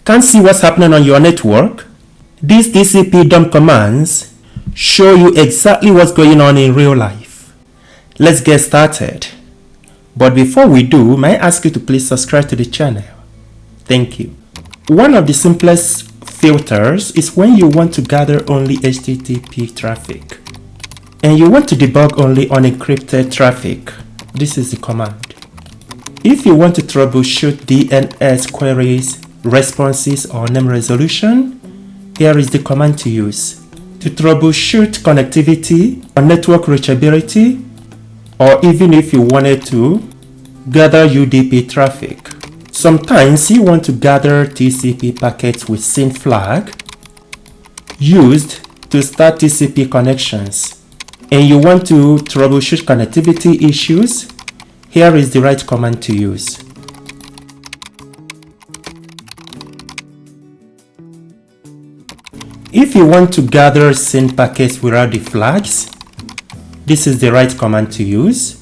Can't see what's happening on your network? These tcpdump commands show you exactly what's going on in real life. Let's get started. But before we do, may I ask you to please subscribe to the channel? Thank you. One of the simplest filters is when you want to gather only HTTP traffic and you want to debug only unencrypted traffic. This is the command. If you want to troubleshoot DNS queries, responses, or name resolution, here is the command to use. To troubleshoot connectivity or network reachability, or even if you wanted to gather UDP traffic. Sometimes you want to gather TCP packets with SYN flag used to start TCP connections, and you want to troubleshoot connectivity issues. Here is the right command to use. If you want to gather SYN packets without the flags, this is the right command to use.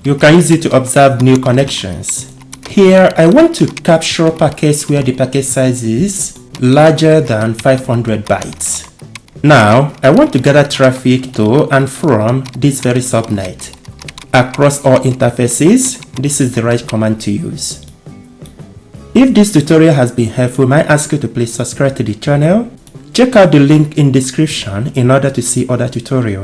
You can use it to observe new connections. Here, I want to capture packets where the packet size is larger than 500 bytes. Now, I want to gather traffic to and from this very subnet. Across all interfaces, this is the right command to use. If this tutorial has been helpful, may I ask you to please subscribe to the channel? Check out the link in description in order to see other tutorials.